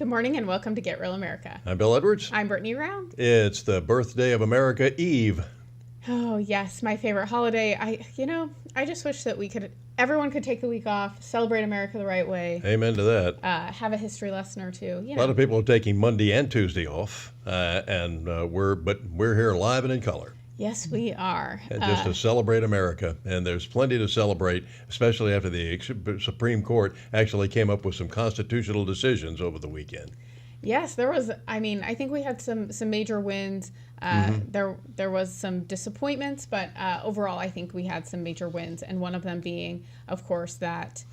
Good morning and welcome to Get Real America. I'm Bill Edwards. I'm Brittany Round. It's the birthday of America Eve. Oh yes, my favorite holiday. I just wish that everyone could take the week off, celebrate America the right way. Amen to that. Have a history lesson or two. A lot of people are taking Monday and Tuesday off, and we're here live and in color. Yes, we are. And just to celebrate America, and there's plenty to celebrate, especially after the Supreme Court actually came up with some constitutional decisions over the weekend. Yes, there was. I think we had some major wins. There was some disappointments, but overall, I think we had some major wins, and one of them being, of course, that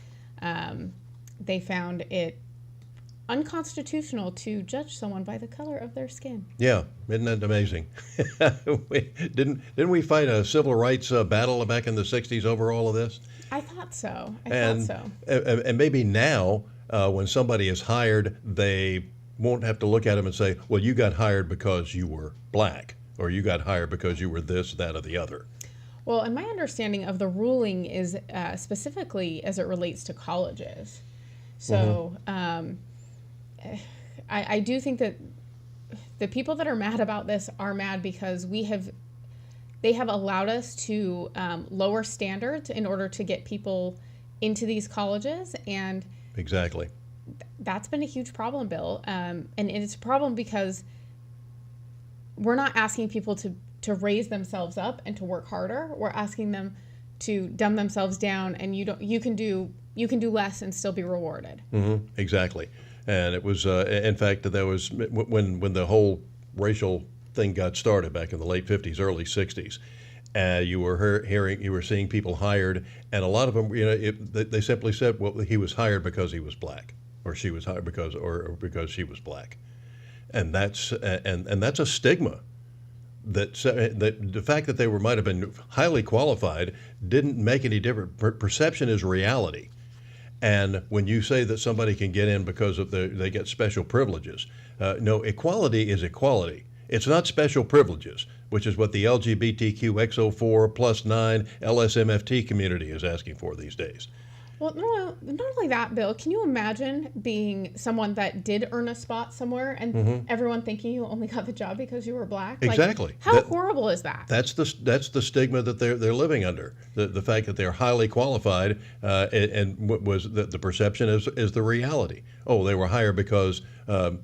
they found it unconstitutional to judge someone by the color of their skin. Yeah, isn't that amazing? Didn't we fight a civil rights battle back in the '60s over all of this? I thought so. And maybe now, when somebody is hired, they won't have to look at them and say, well, you got hired because you were black, or you got hired because you were this, that, or the other. Well, and my understanding of the ruling is specifically as it relates to colleges. So I do think that the people that are mad about this are mad because they have allowed us to lower standards in order to get people into these colleges, and exactly. That's been a huge problem, Bill. And it's a problem because we're not asking people to raise themselves up and to work harder. We're asking them to dumb themselves down, and you can do less and still be rewarded. Exactly. And it was, in fact, there was when the whole racial thing got started back in the late '50s, early '60s. You were seeing people hired, and a lot of them, they simply said, well, he was hired because he was black, or she was hired because she was black, and that's a stigma. That the fact that they might have been highly qualified didn't make any difference. Perception is reality. And when you say that somebody can get in because they get special privileges, no, equality is equality. It's not special privileges, which is what the LGBTQ X04+9 LSMFT community is asking for these days. Well, not only that, Bill, can you imagine being someone that did earn a spot somewhere and everyone thinking you only got the job because you were black? Exactly. How horrible is that? That's the stigma that they're living under. The fact that they're highly qualified, and what was the perception is the reality. Oh, they were hired because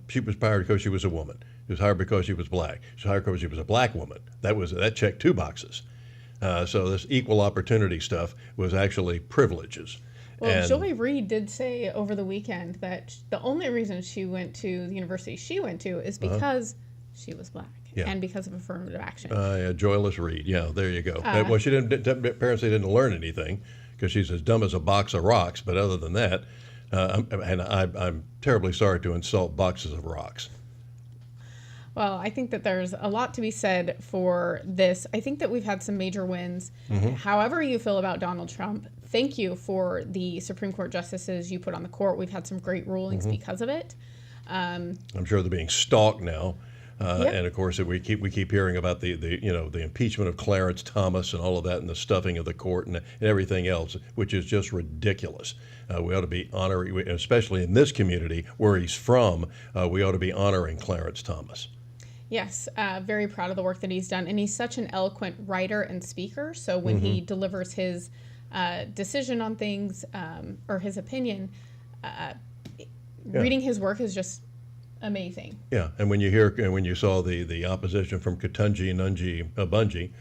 she was hired because she was a woman. She was hired because she was black. She was hired because she was a black woman. That checked two boxes. So this equal opportunity stuff was actually privileges. Well, Joy Reid did say over the weekend that the only reason she went to the university she went to is because she was black and because of affirmative action. Joyless Reid. Yeah, there you go. Well, she apparently didn't learn anything because she's as dumb as a box of rocks. But other than that, I'm terribly sorry to insult boxes of rocks. Well, I think that there's a lot to be said for this. I think that we've had some major wins. However you feel about Donald Trump, thank you for the Supreme Court justices you put on the court. We've had some great rulings because of it. I'm sure they're being stalked now. Yep. And of course, we keep hearing about the impeachment of Clarence Thomas and all of that, and the stuffing of the court and everything else, which is just ridiculous. We ought to be honoring, especially in this community where he's from, we ought to be honoring Clarence Thomas. Yes, very proud of the work that he's done. And he's such an eloquent writer and speaker. So when he delivers his decision on things or his opinion, reading his work is just amazing. Yeah, and when you saw the opposition from Ketanji Bunji,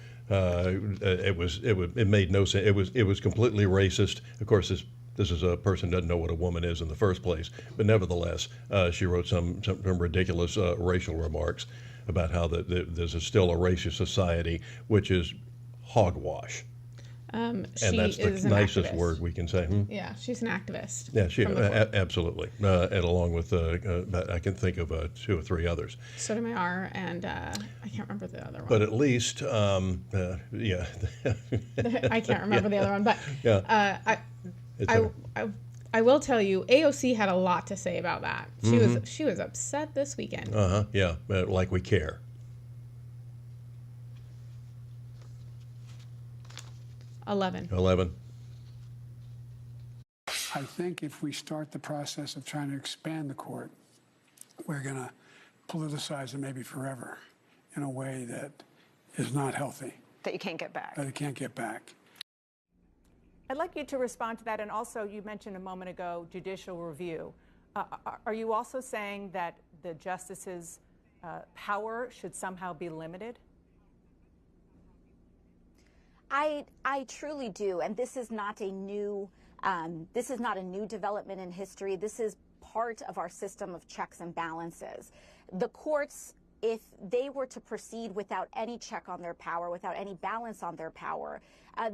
it made no sense. It was completely racist. Of course, this is a person who doesn't know what a woman is in the first place, but nevertheless, she wrote some ridiculous racial remarks about how this is still a racist society, which is hogwash. And that's the nicest word we can say. Yeah, she's an activist. Yeah, absolutely. And along with, I can think of 2 or 3 others. Sotomayor and I can't remember the other one. But at least, yeah. I can't remember the other one, but I will tell you, AOC had a lot to say about that. She was upset this weekend. Yeah, like we care. 11. I think if we start the process of trying to expand the court, we're going to politicize it maybe forever in a way that is not healthy. That you can't get back. That you can't get back. I'd like you to respond to that. And also, you mentioned a moment ago judicial review. Are you also saying that the justices' power should somehow be limited? I truly do, and this is not a new development in history. This is part of our system of checks and balances. The courts, if they were to proceed without any check on their power, without any balance on their power,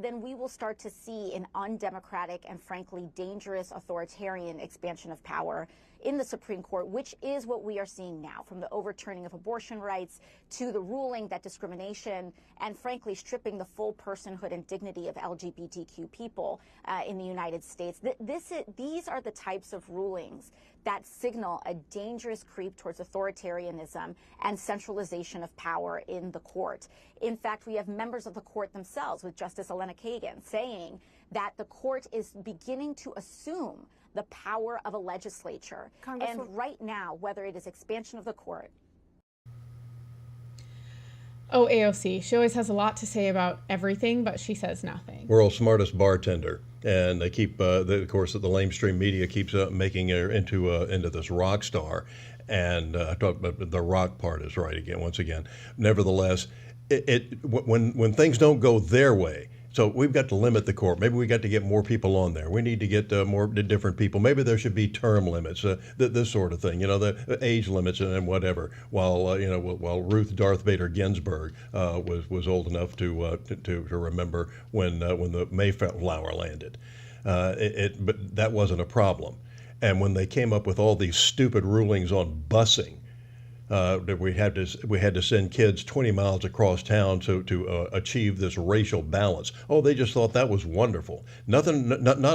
then we will start to see an undemocratic and frankly dangerous authoritarian expansion of power in the Supreme Court, which is what we are seeing now, from the overturning of abortion rights to the ruling that discrimination and frankly stripping the full personhood and dignity of LGBTQ people in the United States. These are the types of rulings that signal a dangerous creep towards authoritarianism and centralization of power in the court. In fact, we have members of the court themselves, with Justice Elena Kagan, saying that the court is beginning to assume the power of a legislature. And right now, whether it is expansion of the court. Oh, AOC. She always has a lot to say about everything, but she says nothing. World's smartest bartender. And they keep, of course, the lamestream media keeps making her into this rock star. And I talk about the rock part is right again, once again. Nevertheless, when things don't go their way, so we've got to limit the court. Maybe we got to get more people on there. We need to get more different people. Maybe there should be term limits, this sort of thing. The age limits and whatever. While Ruth Darth Vader Ginsburg was old enough to remember when the Mayflower landed, but that wasn't a problem. And when they came up with all these stupid rulings on busing. That we had to send kids 20 miles across town to achieve this racial balance. Oh, they just thought that was wonderful. Not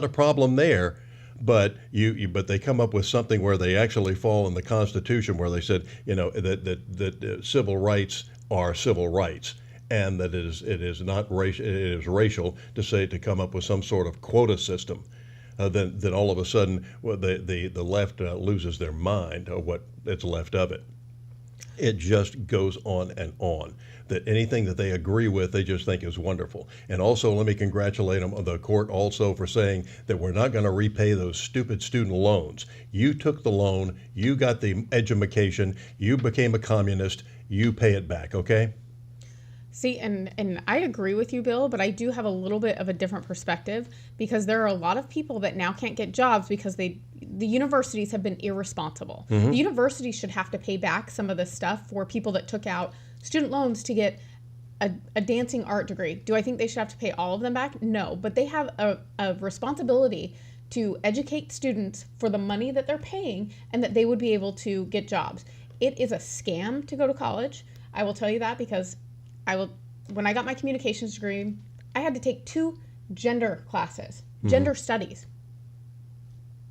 a problem there, but they come up with something where they actually fall in the Constitution, where they said that civil rights are civil rights, and that it is not racial. It is racial to come up with some sort of quota system. Then all of a sudden, the left loses their mind, or what is left of it. It just goes on and on. That anything that they agree with, they just think is wonderful. And also, let me congratulate them on the court also for saying that we're not going to repay those stupid student loans. You took the loan, you got the education, you became a communist, you pay it back, okay? See, and I agree with you, Bill, but I do have a little bit of a different perspective, because there are a lot of people that now can't get jobs because the universities have been irresponsible. Mm-hmm. The universities should have to pay back some of this stuff for people that took out student loans to get a dancing art degree. Do I think they should have to pay all of them back? No, but they have a responsibility to educate students for the money that they're paying, and that they would be able to get jobs. It is a scam to go to college. I will tell you that, because when I got my communications degree, I had to take 2 gender classes, gender studies.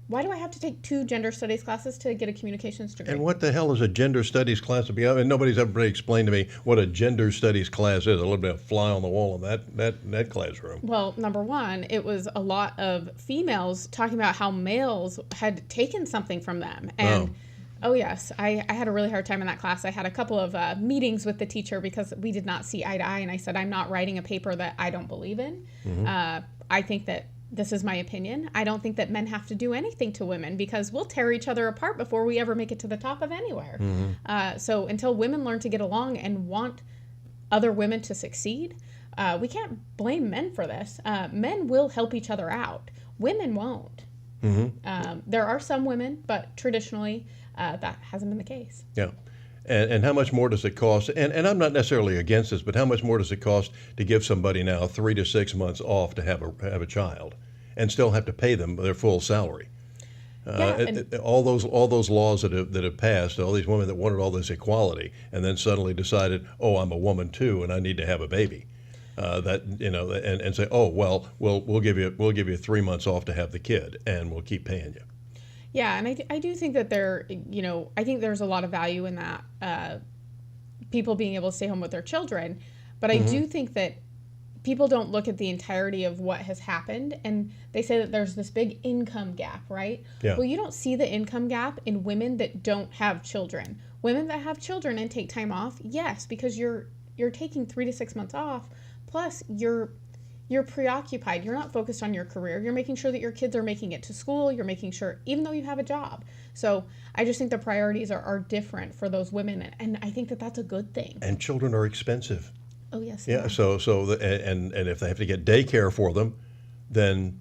Why do I have to take 2 gender studies classes to get a communications degree? And what the hell is a gender studies class to be? I mean, nobody's ever explained to me what a gender studies class is. A little bit of fly on the wall in that classroom. Well, number one, it was a lot of females talking about how males had taken something from them. And oh yes, I had a really hard time in that class. I had a couple of meetings with the teacher because we did not see eye to eye, and I said, I'm not writing a paper that I don't believe in. Mm-hmm. I think that this is my opinion. I don't think that men have to do anything to women, because we'll tear each other apart before we ever make it to the top of anywhere. Mm-hmm. So until women learn to get along and want other women to succeed, we can't blame men for this. Men will help each other out. Women won't. Mm-hmm. There are some women, but traditionally, that hasn't been the case. Yeah. And how much more does it cost? And I'm not necessarily against this, but how much more does it cost to give somebody now 3 to 6 months off to have a child, and still have to pay them their full salary? All those laws that have passed, all these women that wanted all this equality, and then suddenly decided, oh, I'm a woman too, and I need to have a baby. And say, oh well, we'll give you 3 months off to have the kid, and we'll keep paying you. Yeah, and I do think that I think there's a lot of value in that, people being able to stay home with their children. But I do think that people don't look at the entirety of what has happened, and they say that there's this big income gap, right? Yeah. Well, you don't see the income gap in women that don't have children. Women that have children and take time off, yes, because you're taking 3 to 6 months off, plus you're preoccupied. You're not focused on your career. You're making sure that your kids are making it to school. You're making sure, even though you have a job. So I just think the priorities are different for those women, and I think that that's a good thing. And children are expensive. Oh yes. Yeah. And if they have to get daycare for them, then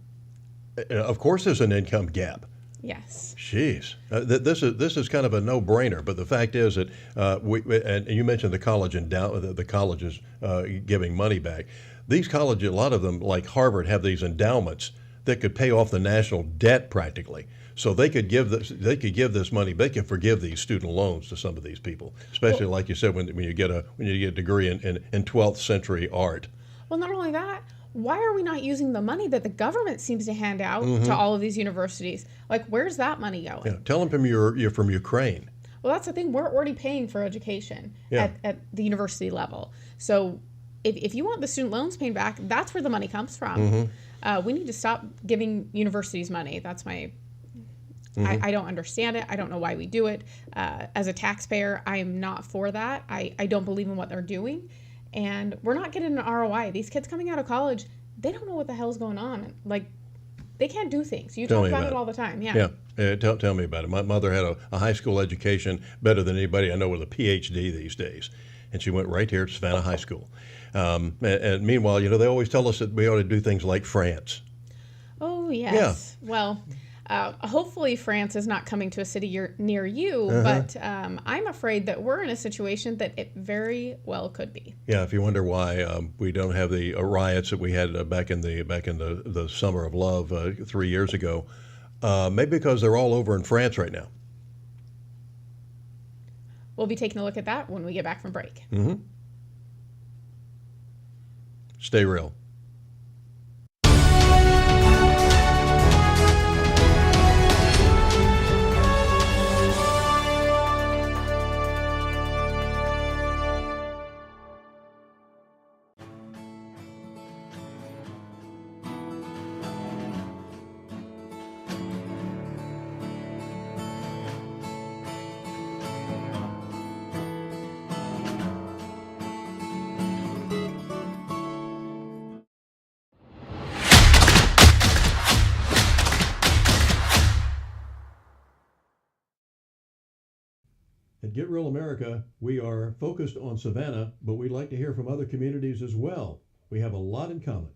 of course there's an income gap. Yes. Jeez, this is kind of a no-brainer. But the fact is that and you mentioned the colleges giving money back. These colleges, a lot of them, like Harvard, have these endowments that could pay off the national debt practically. So they could give this money. They could forgive these student loans to some of these people, especially like you said, when you get a degree in 12th century art. Well, not only that, why are we not using the money that the government seems to hand out to all of these universities? Like, where's that money going? Yeah, tell them you're from Ukraine. Well, that's the thing. We're already paying for education at the university level. So if you want the student loans paid back, that's where the money comes from. We need to stop giving universities money. That's my... I don't understand it. I don't know why we do it. As a taxpayer, I am not for that. I don't believe in what they're doing. And we're not getting an ROI. These kids coming out of college, they don't know what the hell's going on. Like, they can't do things. You talk about it all the time. Yeah. Tell me about it. My mother had a high school education better than anybody I know with a PhD these days. And she went right here at Savannah High School. And meanwhile, they always tell us that we ought to do things like France. Oh, yes. Yeah. Well, hopefully France is not coming to a city near you, but I'm afraid that we're in a situation that it very well could be. Yeah, if you wonder why we don't have the riots that we had back in the summer of love 3 years ago, maybe because they're all over in France right now. We'll be taking a look at that when we get back from break. Stay real. At Get Real America, we are focused on Savannah, but we'd like to hear from other communities as well. We have a lot in common.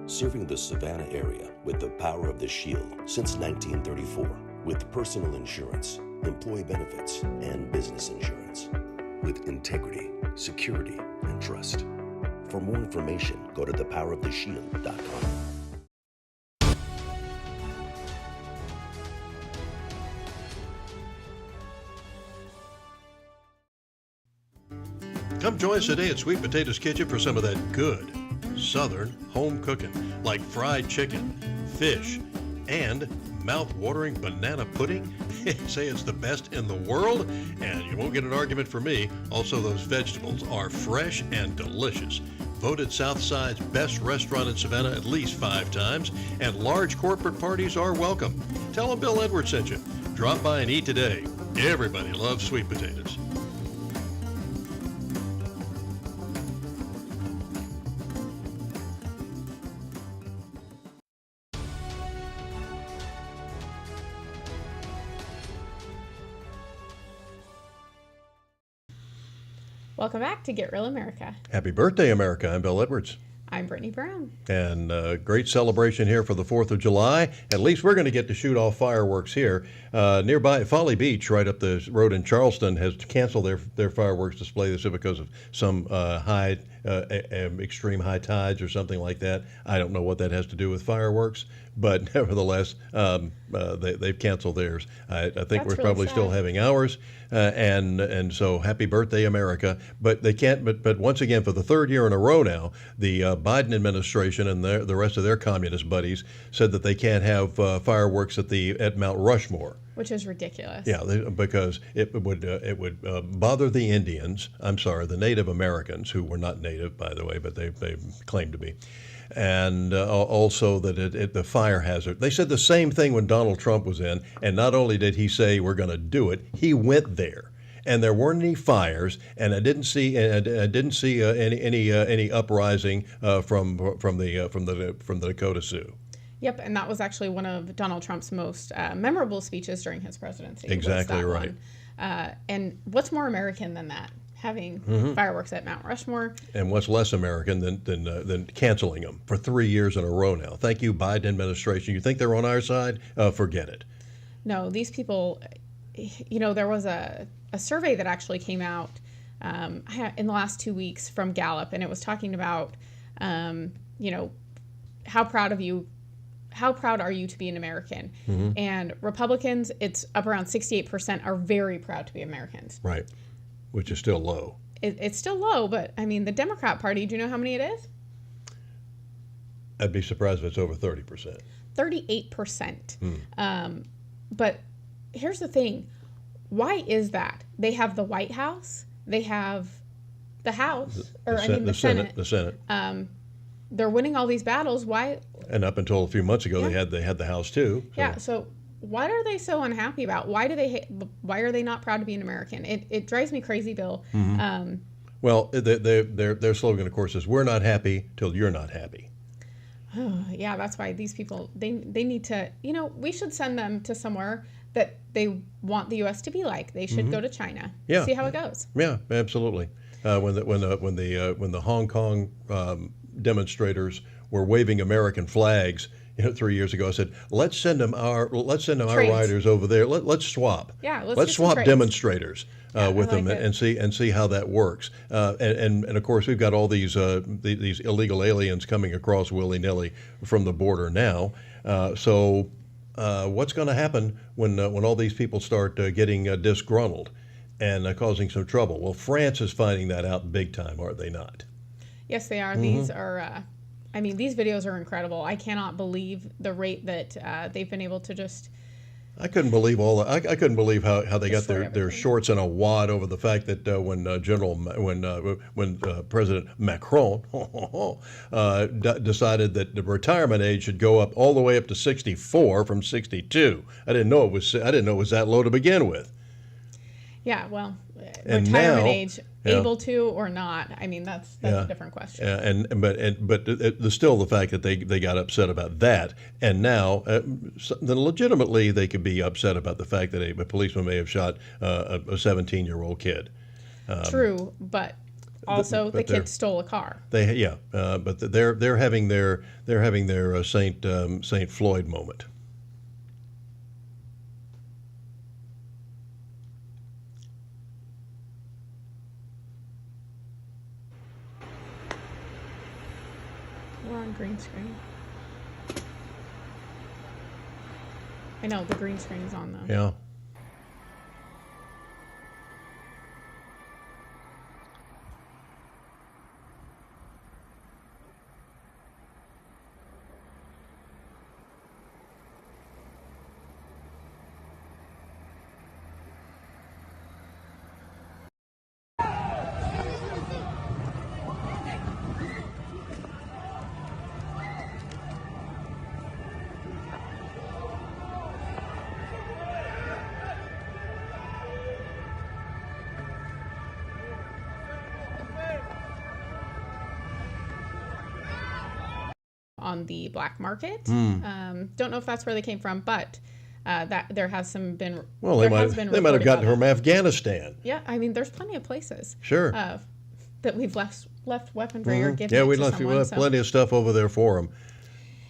Serving the Savannah area with the power of the Shield since 1934, with personal insurance, employee benefits, and business insurance. With integrity, security, and trust. For more information, go to thepoweroftheshield.com. Come join us today at Sweet Potatoes Kitchen for some of that good Southern home cooking, like fried chicken, fish, and mouth-watering banana pudding. Say it's the best in the world, and you won't get an argument from me. Also, those vegetables are fresh and delicious. Voted Southside's best restaurant in Savannah at least 5 times, and large corporate parties are welcome. Tell them Bill Edwards sent you. Drop by and eat today. Everybody loves sweet potatoes. Welcome back to Get Real America. Happy birthday, America. I'm Bill Edwards. I'm Brittany Brown. And great celebration here for the 4th of July. At least we're going to get to shoot off fireworks here. Nearby, Folly Beach, right up the road in Charleston, has canceled their fireworks display this year because of some extreme high tides or something like that. I don't know what that has to do with fireworks, but nevertheless, they've canceled theirs. I think That's we're really probably sad. still having ours, and so happy birthday, America. But they can't. But once again, for the 3rd year in a row now, the Biden administration and the rest of their communist buddies said that they can't have fireworks at Mount Rushmore. Which is ridiculous. Yeah, because it would bother the Indians. I'm sorry, the Native Americans, who were not native, by the way, but they claimed to be, and also that the fire hazard. They said the same thing when Donald Trump was in, and not only did he say we're going to do it, he went there. And there weren't any fires, and I didn't see any uprising from the Dakota Sioux. Yep, and that was actually one of Donald Trump's most memorable speeches during his presidency. Exactly right. And what's more American than that? Having fireworks at Mount Rushmore. And what's less American than canceling them for 3 years in a row now? Thank you, Biden administration. You think they're on our side? Forget it. No, these people. There was a survey that actually came out in the last 2 weeks from Gallup, and it was talking about, how proud are you to be an American? And Republicans, it's up around 68% are very proud to be Americans. Right, which is still low. It's still low, but I mean, the Democrat Party, do you know how many it is? I'd be surprised if it's over 30%. 38%. But here's the thing. Why is that? They have the White House. They have the House. The Senate. The Senate. They're winning all these battles. Why? And up until a few months ago, they had the House too. So. Yeah. So what are they so unhappy about? Why are they not proud to be an American? It drives me crazy, Bill. Well, their slogan, of course, is "We're not happy till you're not happy." Yeah, that's why these people they need to. We should send them to somewhere that they want the U.S. to be like. They should go to China. Yeah. See how it goes. Yeah, absolutely. When the Hong Kong demonstrators were waving American flags, 3 years ago, I said, let's send them our riders over there. Let's swap. Yeah, let's swap demonstrators with them it. and see how that works. And of course, we've got all these illegal aliens coming across willy-nilly from the border now. So what's going to happen when all these people start getting disgruntled and causing some trouble? Well, France is finding that out big time, are they not? Yes, they are. These are, these videos are incredible. I cannot believe the rate that they've been able to just. I couldn't believe I couldn't believe how they got their shorts in a wad over the fact that when President Macron decided that the retirement age should go up all the way up to 64 from 62. I didn't know it was that low to begin with. Yeah, well, and retirement now, age, able to or not. That's a different question. Yeah, but still the fact that they got upset about that, and now then legitimately they could be upset about the fact that a policeman may have shot a 17-year-old kid. True, but also the kid stole a car. But they're having their Saint Floyd moment. We're on green screen. I know, the green screen is on though. Yeah. On the black market. Don't know if that's where they came from, but that there has been. Well, they might have gotten from Afghanistan. Yeah, there's plenty of places. Sure. That we've left weaponry or given. Yeah, we left plenty of stuff over there for them.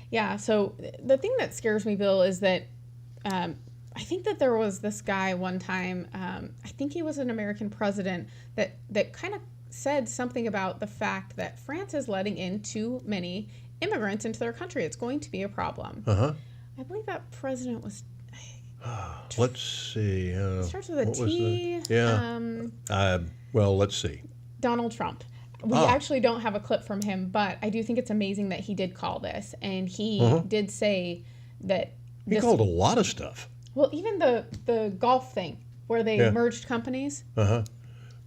Yeah. So the thing that scares me, Bill, is that I think that there was this guy one time. I think he was an American president that kind of said something about the fact that France is letting in too many immigrants into their country. It's going to be a problem. I believe that president was. Let's see. It starts with a T. Well, let's see. Donald Trump. We actually don't have a clip from him, but I do think it's amazing that he did call this, and he did say that he called a lot of stuff. Well, even the golf thing where they merged companies.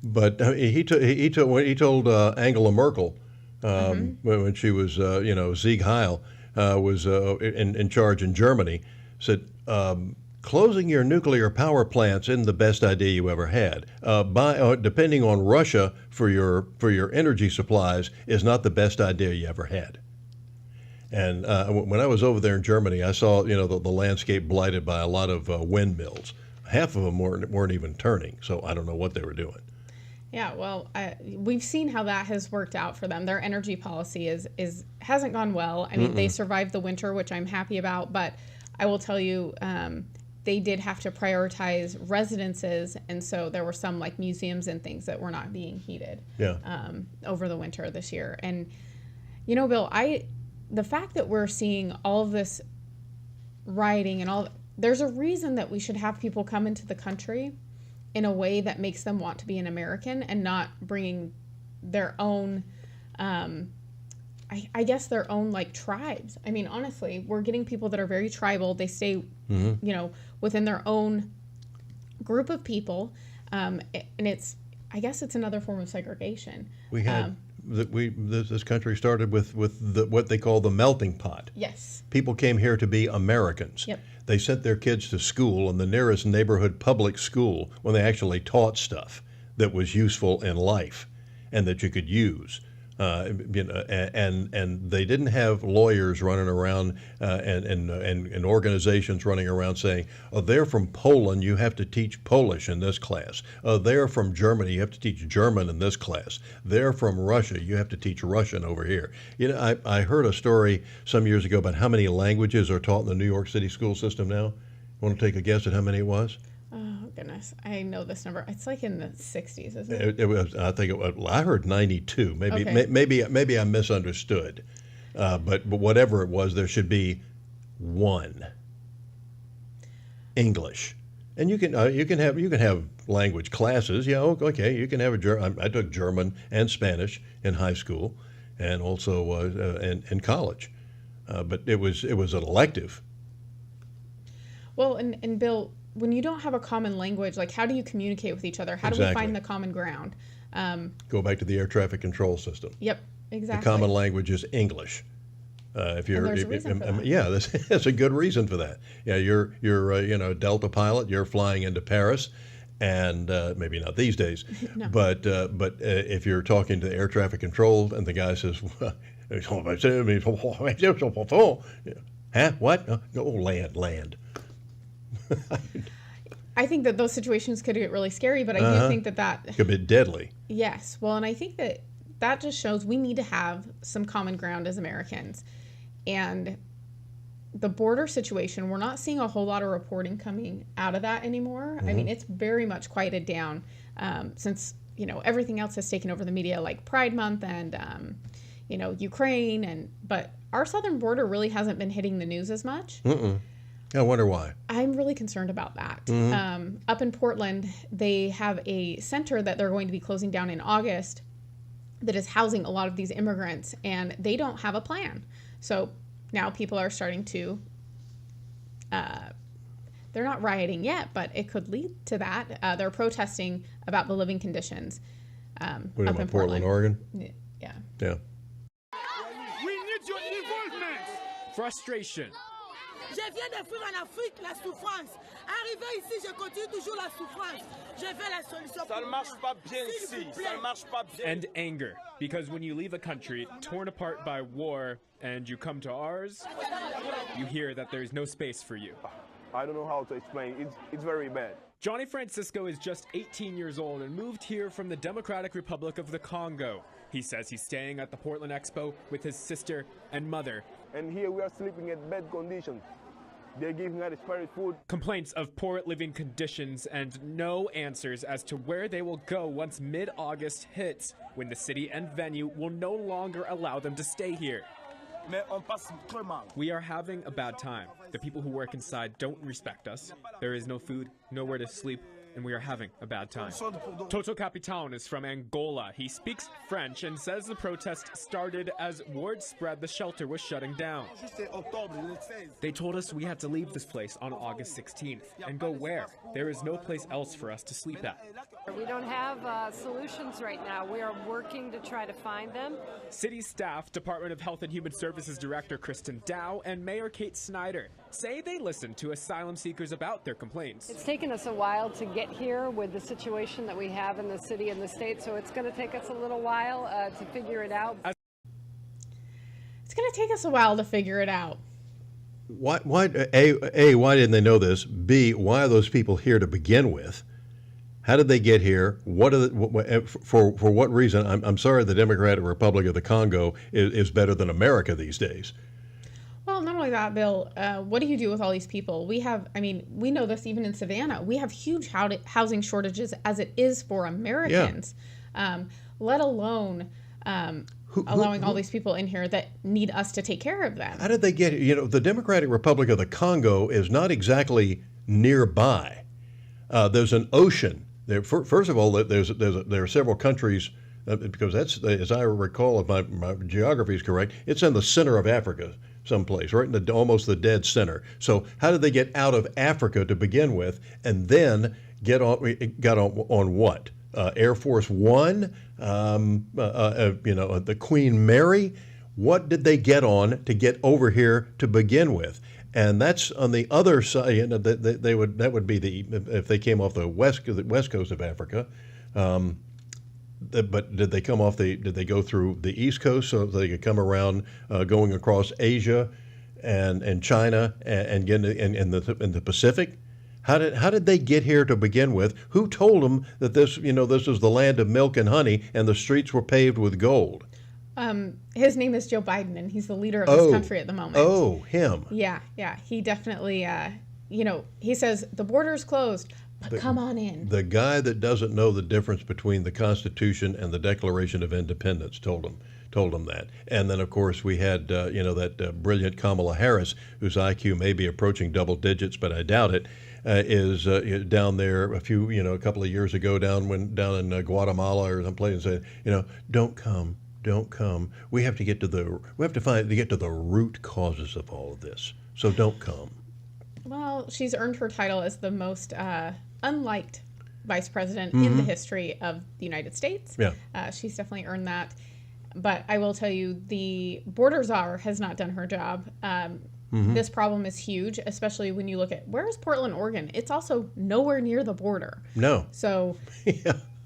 But he told Angela Merkel when she was Sieg Heil was in charge in Germany, said closing your nuclear power plants isn't the best idea you ever had. Depending on Russia for your energy supplies is not the best idea you ever had. And when I was over there in Germany, I saw the landscape blighted by a lot of windmills. Half of them weren't even turning, so I don't know what they were doing. Yeah, well, we've seen how that has worked out for them. Their energy policy hasn't gone well. I mean, they survived the winter, which I'm happy about, but I will tell you, they did have to prioritize residences, and so there were some like museums and things that were not being heated over the winter this year. And Bill, the fact that we're seeing all of this rioting and there's a reason that we should have people come into the country in a way that makes them want to be an American and not bringing their own, I guess their own like tribes. I mean, honestly, we're getting people that are very tribal. They stay, within their own group of people, and I guess it's another form of segregation. We had this country started with what they call the melting pot. Yes. People came here to be Americans. Yep. They sent their kids to school in the nearest neighborhood public school when they actually taught stuff that was useful in life and that you could use. And they didn't have lawyers running around and organizations running around saying, "Oh, they're from Poland, you have to teach Polish in this class. Oh, they're from Germany, you have to teach German in this class. They're from Russia, you have to teach Russian over here." I heard a story some years ago about how many languages are taught in the New York City school system now. Want to take a guess at how many it was? Oh goodness, I know this number. It's like in the 60s, isn't it? It was. I think I heard 92. Maybe Okay. maybe I misunderstood. But whatever it was, there should be one. English, and you can have language classes. Yeah, okay. You can have I took German and Spanish in high school, and also in college, but it was an elective. Well, and Bill, when you don't have a common language, like how do you communicate with each other? How do we find the common ground? Go back to the air traffic control system. Yep, exactly. The common language is English. If you're, there's a reason for that. Yeah, that's a good reason for that. Yeah, you're a Delta pilot. You're flying into Paris, and maybe not these days, No. but if you're talking to air traffic control and the guy says, "Huh? What? Oh, land." I think that those situations could get really scary, but I do think that could be deadly. Yes. Well, and I think that just shows we need to have some common ground as Americans. And the border situation, we're not seeing a whole lot of reporting coming out of that anymore. I mean, it's very much quieted down since, everything else has taken over the media, like Pride Month and, Ukraine. But our southern border really hasn't been hitting the news as much. I wonder why. I'm really concerned about that. Up in Portland, they have a center that they're going to be closing down in August that is housing a lot of these immigrants, and they don't have a plan. So now people are starting to, they're not rioting yet, but it could lead to that. They're protesting about the living conditions up in Portland, Oregon? Yeah. Yeah. We need your involvement. Frustration. Je viens de fuir en Afrique la souffrance. Arrivé ici, je continue toujours la souffrance. Je veux la solution. Ça ne marche pas bien ici. Ça ne marche pas bien. And anger, because when you leave a country torn apart by war and you come to ours, you hear that there's no space for you. I don't know how to explain. It's very bad. Johnny Francisco is just 18 years old and moved here from the Democratic Republic of the Congo. He says he's staying at the Portland Expo with his sister and mother. And here we are sleeping in bad conditions. They're giving us expired food. Complaints of poor living conditions and no answers as to where they will go once mid-August hits, when the city and venue will no longer allow them to stay here. We are having a bad time. The people who work inside don't respect us. There is no food, nowhere to sleep, and we are having a bad time. Toto Capitan is from Angola. He speaks French and says the protest started as word spread the shelter was shutting down. They told us we had to leave this place on August 16th. And go where? There is no place else for us to sleep at. We don't have solutions right now. We are working to try to find them. City staff, Department of Health and Human Services Director Kristen Dow, and Mayor Kate Snyder say they listened to asylum seekers about their complaints. It's taken us a while to get here with the situation that we have in the city and the state, so it's going to take us a little while to figure it out. It's going to take us a while to figure it out. Why why didn't they know this? B, why are those people here to begin with? How did they get here? For what reason? I'm sorry, the Democratic Republic of the Congo is better than America these days. Well, not only that, Bill, what do you do with all these people? We know this even in Savannah. We have huge housing shortages as it is for Americans, let alone allowing all these people in here that need us to take care of them. How did they get here? The Democratic Republic of the Congo is not exactly nearby. There's an ocean. First of all, there are several countries, because that's, as I recall, if my geography is correct, it's in the center of Africa someplace, right in almost the dead center. So how did they get out of Africa to begin with, and then got on what? Air Force One, the Queen Mary? What did they get on to get over here to begin with? And that's on the other side. That would be if they came off the west coast of Africa. But did they go through the East Coast so they could come around, going across Asia, and China and get in the Pacific? How did they get here to begin with? Who told them that this is the land of milk and honey and the streets were paved with gold? His name is Joe Biden, and he's the leader of this country at the moment. Oh, him. Yeah. He definitely, he says the border's closed, but come on in. The guy that doesn't know the difference between the Constitution and the Declaration of Independence told him that. And then, of course, we had, that brilliant Kamala Harris, whose IQ may be approaching double digits, but I doubt it, is down there a couple of years ago down in Guatemala or someplace, and said, don't come. We have to get to the root causes of all of this. So don't come. Well, she's earned her title as the most unliked vice president in the history of the United States. Yeah. She's definitely earned that. But I will tell you, the border czar has not done her job. This problem is huge, especially when you look at where is Portland, Oregon? It's also nowhere near the border. No. So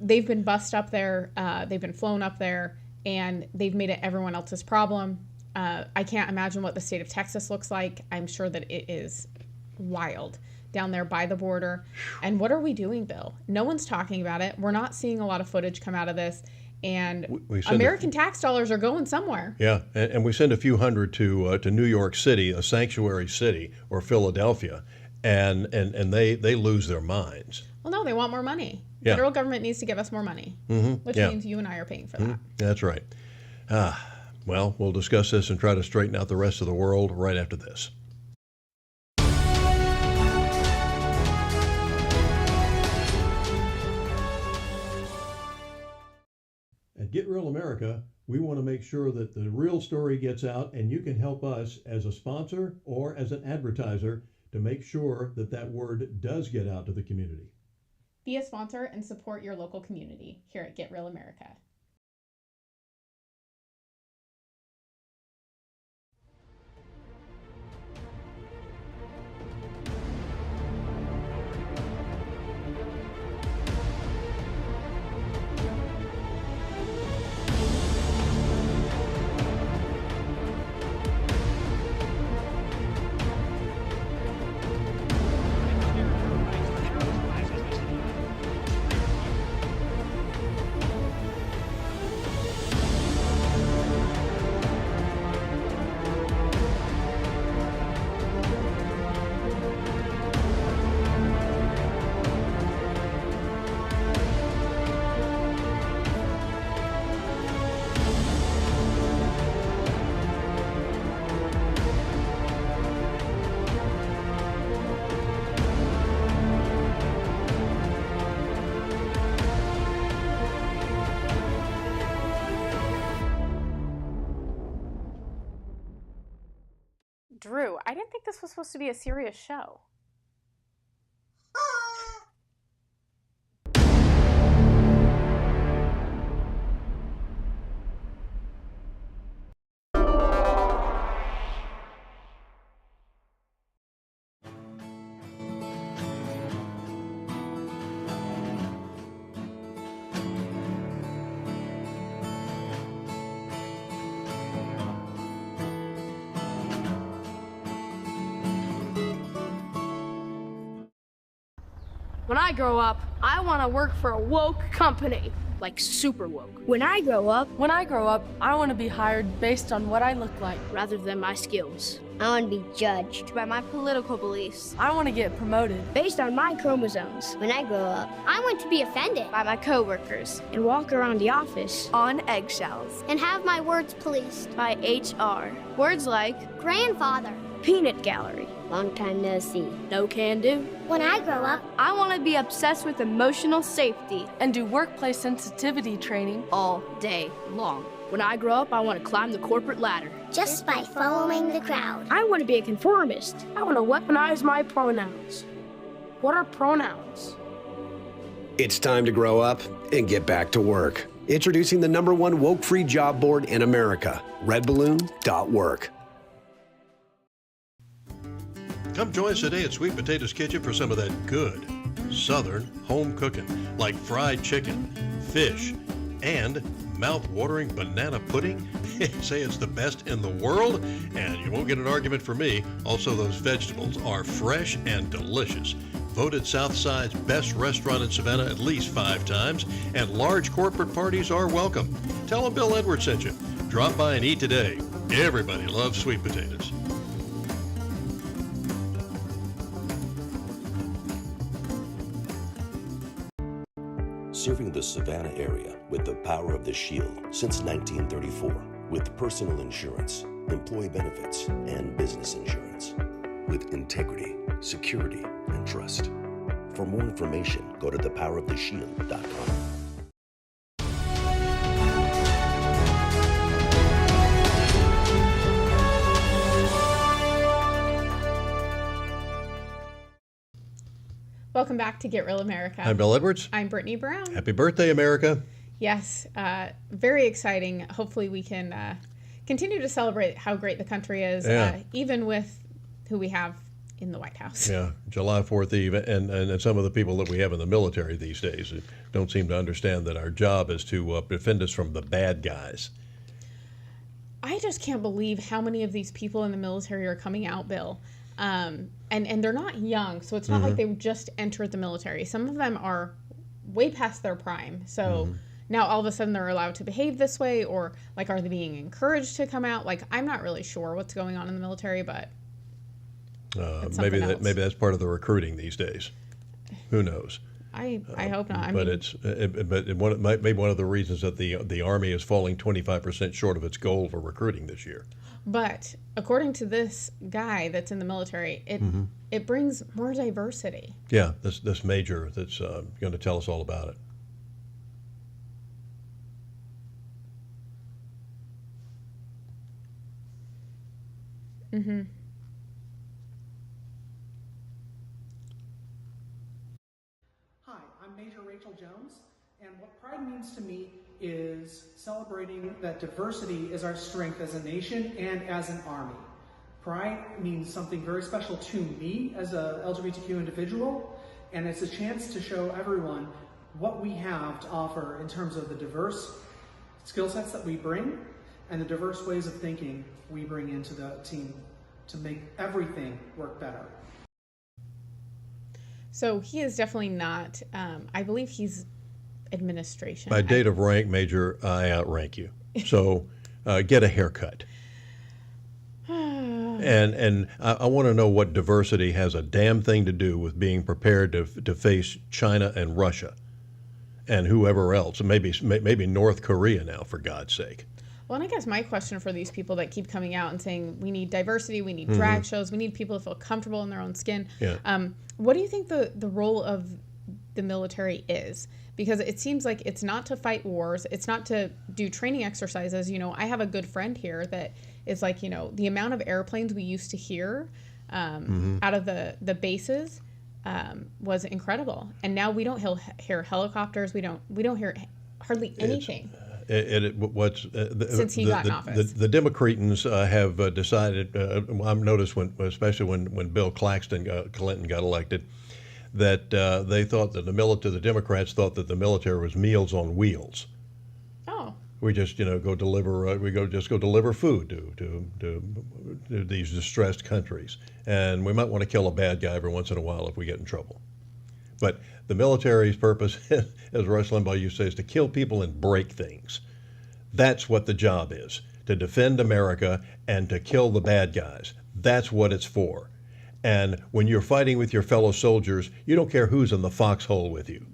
they've been bussed up there. They've been flown up there. And they've made it everyone else's problem. I can't imagine what the state of Texas looks like. I'm sure that it is wild down there by the border. And what are we doing, Bill? No one's talking about it. We're not seeing a lot of footage come out of this. And American tax dollars are going somewhere. Yeah, and we send a few hundred to New York City, a sanctuary city, or Philadelphia, and they lose their minds. Well, no, they want more money. Yeah. Federal government needs to give us more money, which means you and I are paying for that. That's right. Well, we'll discuss this and try to straighten out the rest of the world right after this. At Get Real America, we want to make sure that the real story gets out, and you can help us as a sponsor or as an advertiser to make sure that word does get out to the community. Be a sponsor and support your local community here at Get Real America. Drew, I didn't think this was supposed to be a serious show. When I grow up, I want to work for a woke company, like super woke. When I grow up, I want to be hired based on what I look like rather than my skills. I want to be judged by my political beliefs. I want to get promoted based on my chromosomes. When I grow up, I want to be offended by my coworkers and walk around the office on eggshells and have my words policed by HR. Words like grandfather, peanut gallery, long time no see, no can do. When I grow up, I want to be obsessed with emotional safety and do workplace sensitivity training all day long. When I grow up, I want to climb the corporate ladder. Just by following the crowd. I want to be a conformist. I want to weaponize my pronouns. What are pronouns? It's time to grow up and get back to work. Introducing the #1 woke-free job board in America, redballoon.work. Come join us today at Sweet Potatoes Kitchen for some of that good Southern home cooking, like fried chicken, fish, and mouth-watering banana pudding. Say it's the best in the world, and you won't get an argument from me. Also, those vegetables are fresh and delicious. Voted Southside's best restaurant in Savannah at least 5 times, and large corporate parties are welcome. Tell them Bill Edwards sent you. Drop by and eat today. Everybody loves sweet potatoes. Serving the Savannah area with the power of the Shield since 1934, with personal insurance, employee benefits, and business insurance. With integrity, security, and trust. For more information, go to thepoweroftheshield.com. Welcome back to Get Real America. I'm Bill Edwards. I'm Brittany Brown. Happy birthday, America. Yes, very exciting. Hopefully we can continue to celebrate how great the country is, even with who we have in the White House. Yeah, July 4th Eve, and some of the people that we have in the military these days don't seem to understand that our job is to defend us from the bad guys. I just can't believe how many of these people in the military are coming out, Bill. And they're not young, so it's not like they just entered the military. Some of them are way past their prime. So now all of a sudden they're allowed to behave this way, or like, are they being encouraged to come out? Like, I'm not really sure what's going on in the military, but maybe that's part of the recruiting these days. Who knows? I hope not. It might be one of the reasons that the Army is falling 25% short of its goal for recruiting this year. But according to this guy that's in the military, it brings more diversity. Yeah, this major that's going to tell us all about it. Hi, I'm Major Rachel Jones, and what pride means to me is celebrating that diversity is our strength as a nation and as an army. Pride means something very special to me as a LGBTQ individual, and it's a chance to show everyone what we have to offer in terms of the diverse skill sets that we bring and the diverse ways of thinking we bring into the team to make everything work better. So he is definitely not, I believe he's administration. By date of rank, Major, I outrank you. So get a haircut. And I want to know what diversity has a damn thing to do with being prepared to face China and Russia and whoever else, maybe North Korea now, for God's sake. Well, and I guess my question for these people that keep coming out and saying we need diversity, we need drag shows, we need people to feel comfortable in their own skin. Yeah. What do you think the role of the military is? because it seems like it's not to fight wars. It's not to do training exercises. You know, I have a good friend here that is like, you know, the amount of airplanes we used to hear out of the bases was incredible. And now we don't hear helicopters. We don't hear hardly anything. Since he got in office. The Democrats have decided, I've noticed especially when Bill Clinton got elected, that they thought that the Democrats thought that the military was Meals on Wheels. Oh. We just go deliver food to these distressed countries, and we might want to kill a bad guy every once in a while if we get in trouble. But the military's purpose, as Rush Limbaugh used to say, is to kill people and break things. That's what the job is, to defend America and to kill the bad guys. That's what it's for. And when you're fighting with your fellow soldiers, you don't care who's in the foxhole with you.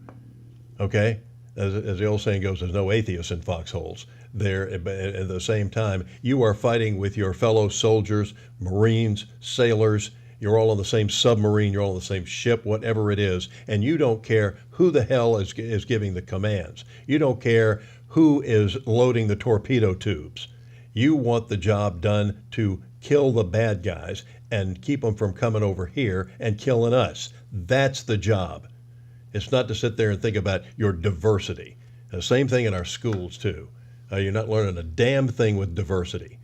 Okay? As the old saying goes, there's no atheists in foxholes. There, at the same time, you are fighting with your fellow soldiers, Marines, sailors. You're all on the same submarine, you're all on the same ship, whatever it is, and you don't care who the hell is giving the commands. You don't care who is loading the torpedo tubes. You want the job done to kill the bad guys and keep them from coming over here and killing us. That's the job. It's not to sit there and think about your diversity. The same thing in our schools, too. You're not learning a damn thing with diversity.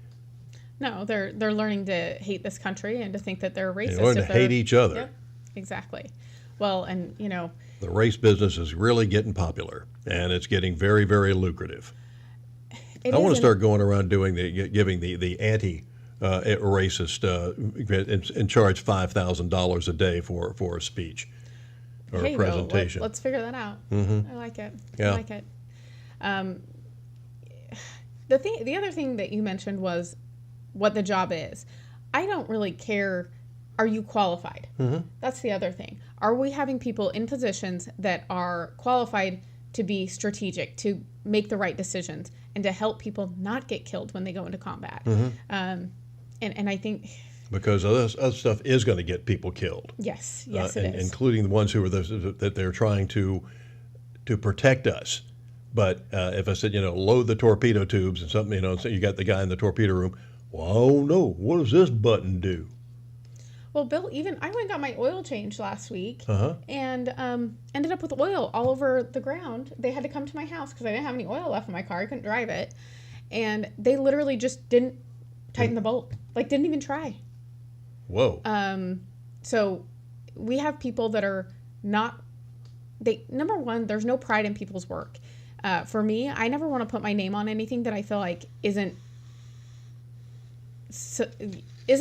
No, they're learning to hate this country and to think that they're racist. They learn to hate each other. Yep, exactly. Well, and you know, the race business is really getting popular, and it's getting very, very lucrative. I want to start going around giving the anti-racist and charge $5,000 a day for a speech or a presentation. Let's figure that out. Mm-hmm. I like it. Yeah. I like it. The other thing that you mentioned was what the job is. I don't really care. Are you qualified? Mm-hmm. That's the other thing. Are we having people in positions that are qualified to be strategic, to make the right decisions, and to help people not get killed when they go into combat? Mm-hmm. And I think because other stuff is going to get people killed. Yes, it is, including the ones who are that they're trying to protect us. But if I said, load the torpedo tubes and something, so you got the guy in the torpedo room. Well, I don't know. What does this button do? Well, Bill, I went and got my oil changed last week, uh-huh. and ended up with oil all over the ground. They had to come to my house because I didn't have any oil left in my car. I couldn't drive it, and they literally just didn't tighten the bolt. Didn't even try. Whoa. So we have people that are not. Number one, there's no pride in people's work. For me, I never want to put my name on anything that I feel like isn't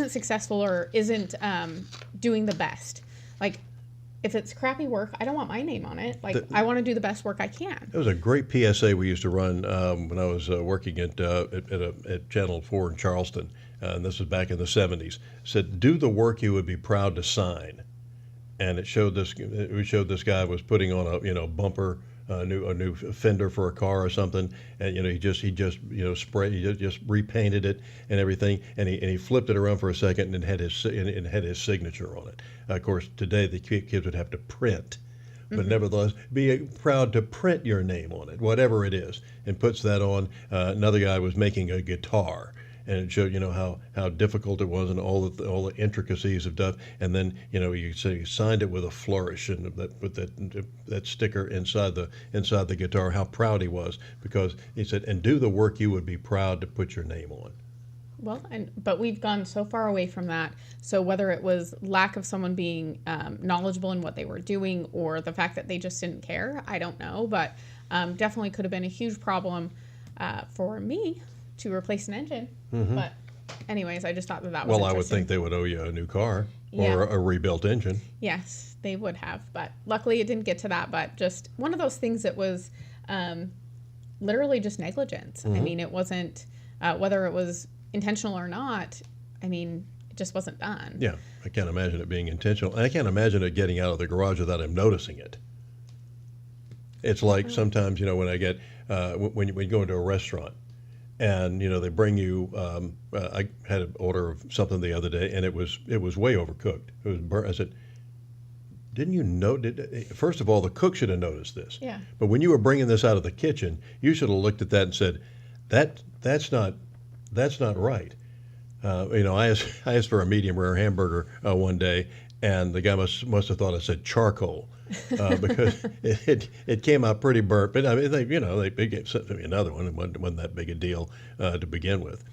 successful or isn't doing the best. If it's crappy work, I don't want my name on it. I want to do the best work I can. It was a great PSA we used to run when I was working at Channel 4 in Charleston, and this was back in the 70s. It said, "Do the work you would be proud to sign," and it showed this. We showed this guy was putting on a bumper. A new fender for a car or something, and he just repainted it and everything, and he flipped it around for a second and had his signature on it. Of course, today the kids would have to print, but nevertheless, be proud to print your name on it, whatever it is, and puts that on. Another guy was making a guitar, and it showed how difficult it was and all the intricacies of stuff. And then you signed it with a flourish and with that sticker inside the guitar. How proud he was, because he said, "And do the work you would be proud to put your name on." Well, but we've gone so far away from that. So whether it was lack of someone being knowledgeable in what they were doing, or the fact that they just didn't care, I don't know. But definitely could have been a huge problem for me to replace an engine. Mm-hmm. But anyways, I just thought that was well, I would interesting. think they would owe you a new car Yeah. or a rebuilt engine. Yes, they would have, but luckily it didn't get to that. But just one of those things that was literally just negligence. Mm-hmm. I mean, it wasn't whether it was intentional or not. I mean, it just wasn't done. Yeah, I can't imagine it being intentional, and I can't imagine it getting out of the garage without him noticing it. It's like sometimes when I get when you go into a restaurant. And they bring you. I had an order of something the other day, and it was way overcooked. It was burnt. I said, didn't you know? First of all, the cook should have noticed this. Yeah. But when you were bringing this out of the kitchen, you should have looked at that and said, that's not right. I asked for a medium rare hamburger one day, and the guy must have thought I said charcoal because it came out pretty burnt. But I mean, they sent me another one. It wasn't that big a deal to begin with.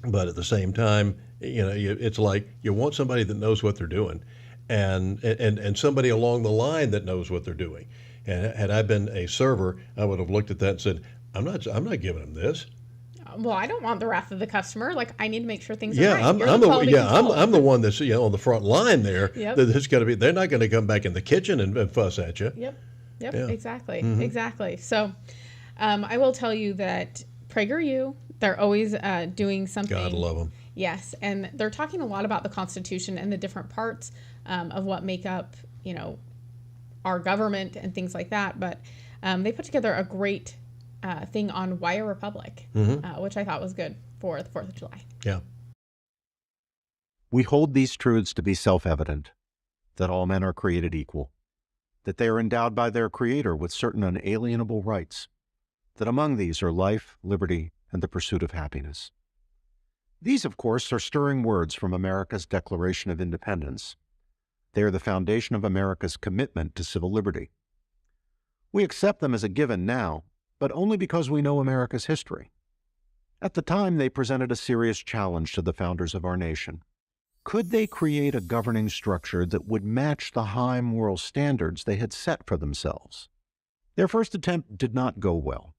But at the same time, it's like you want somebody that knows what they're doing, and somebody along the line that knows what they're doing. And had I been a server, I would have looked at that and said, I'm not giving them this. Well, I don't want the wrath of the customer. Like, I need to make sure things are Yeah, right. I'm the one that's on the front line there. Yep. That's got to be. They're not going to come back in the kitchen and fuss at you. Yep. Yeah. Exactly. Mm-hmm. Exactly. So, I will tell you that PragerU, they're always doing something. God love them. Yes, and they're talking a lot about the Constitution and the different parts of what make up, our government and things like that. But they put together a great thing on Why a Republic, which I thought was good for the 4th of July. Yeah. We hold these truths to be self-evident, that all men are created equal, that they are endowed by their Creator with certain unalienable rights, that among these are life, liberty, and the pursuit of happiness. These, of course, are stirring words from America's Declaration of Independence. They are the foundation of America's commitment to civil liberty. We accept them as a given now, but only because we know America's history. At the time, they presented a serious challenge to the founders of our nation. Could they create a governing structure that would match the high moral standards they had set for themselves? Their first attempt did not go well.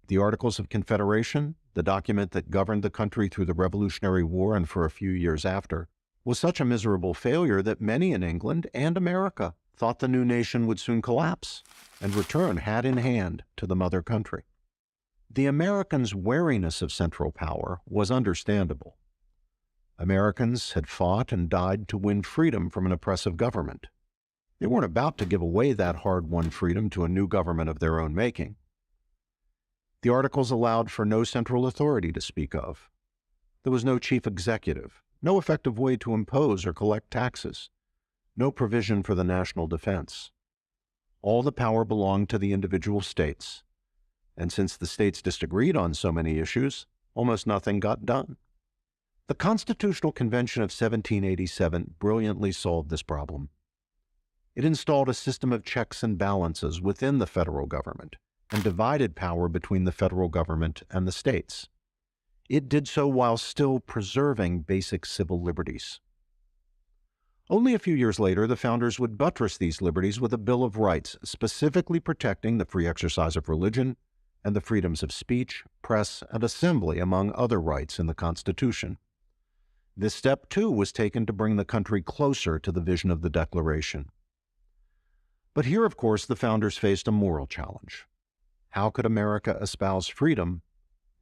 The Articles of Confederation, the document that governed the country through the Revolutionary War and for a few years after, was such a miserable failure that many in England and America thought the new nation would soon collapse and return hat in hand to the mother country. The Americans' wariness of central power was understandable. Americans had fought and died to win freedom from an oppressive government. They weren't about to give away that hard-won freedom to a new government of their own making. The Articles allowed for no central authority to speak of. There was no chief executive, no effective way to impose or collect taxes, no provision for the national defense. All the power belonged to the individual states, and since the states disagreed on so many issues, almost nothing got done. The Constitutional Convention of 1787 brilliantly solved this problem. It installed a system of checks and balances within the federal government and divided power between the federal government and the states. It did so while still preserving basic civil liberties. Only a few years later, the founders would buttress these liberties with a Bill of Rights specifically protecting the free exercise of religion and the freedoms of speech, press, and assembly, among other rights in the Constitution. This step, too, was taken to bring the country closer to the vision of the Declaration. But here, of course, the founders faced a moral challenge. How could America espouse freedom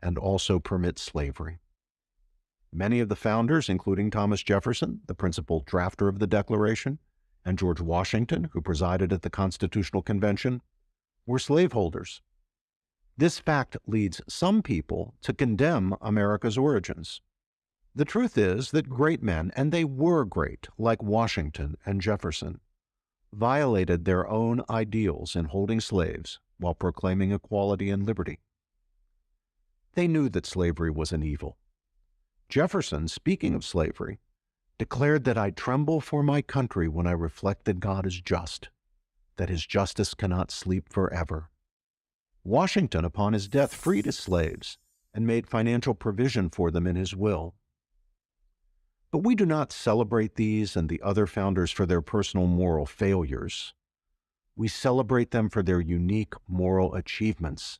and also permit slavery? Many of the founders, including Thomas Jefferson, the principal drafter of the Declaration, and George Washington, who presided at the Constitutional Convention, were slaveholders. This fact leads some people to condemn America's origins. The truth is that great men, and they were great, like Washington and Jefferson, violated their own ideals in holding slaves while proclaiming equality and liberty. They knew that slavery was an evil. Jefferson, speaking of slavery, declared that I tremble for my country when I reflect that God is just, that his justice cannot sleep forever. Washington, upon his death, freed his slaves and made financial provision for them in his will. But we do not celebrate these and the other founders for their personal moral failures. We celebrate them for their unique moral achievements,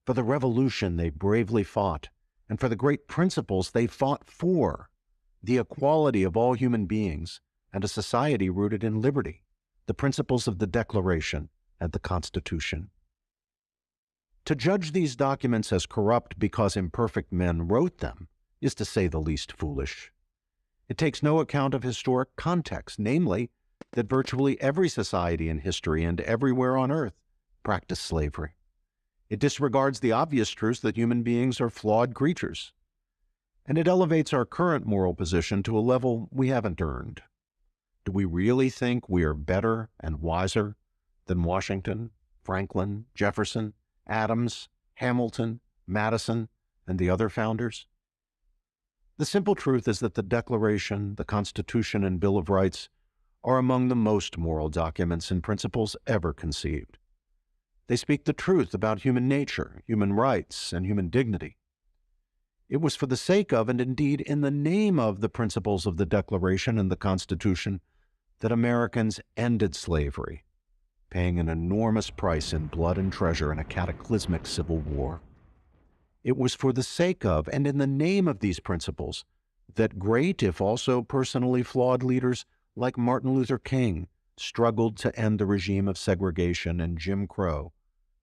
for the revolution they bravely fought, and for the great principles they fought for, the equality of all human beings and a society rooted in liberty, the principles of the Declaration and the Constitution. To judge these documents as corrupt because imperfect men wrote them is, to say the least, foolish. It takes no account of historic context, namely, that virtually every society in history and everywhere on earth practiced slavery. It disregards the obvious truths that human beings are flawed creatures, and it elevates our current moral position to a level we haven't earned. Do we really think we are better and wiser than Washington, Franklin, Jefferson, Adams, Hamilton, Madison, and the other founders? The simple truth is that the Declaration, the Constitution, and Bill of Rights are among the most moral documents and principles ever conceived. They speak the truth about human nature, human rights, and human dignity. It was for the sake of, and indeed in the name of, the principles of the Declaration and the Constitution that Americans ended slavery, paying an enormous price in blood and treasure in a cataclysmic civil war. It was for the sake of, and in the name of these principles, that great, if also personally flawed leaders like Martin Luther King struggled to end the regime of segregation and Jim Crow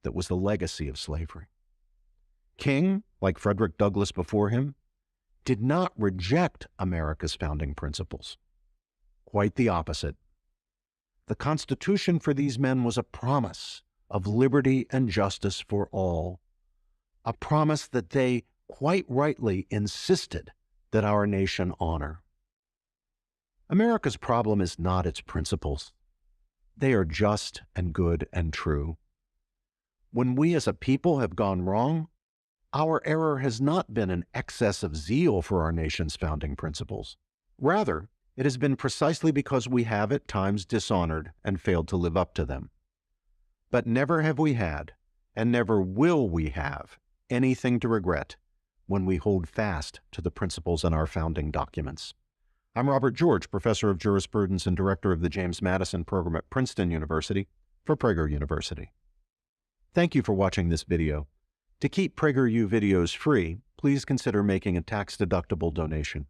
that was the legacy of slavery. King, like Frederick Douglass before him, did not reject America's founding principles. Quite the opposite. The Constitution for these men was a promise of liberty and justice for all, a promise that they quite rightly insisted that our nation honor. America's problem is not its principles. They are just and good and true. When we as a people have gone wrong, our error has not been an excess of zeal for our nation's founding principles. Rather, it has been precisely because we have at times dishonored and failed to live up to them. But never have we had, and never will we have, anything to regret when we hold fast to the principles in our founding documents. I'm Robert George, professor of jurisprudence and director of the James Madison program at Princeton University for Prager University. Thank you for watching this video. To keep PragerU videos free, please consider making a tax-deductible donation.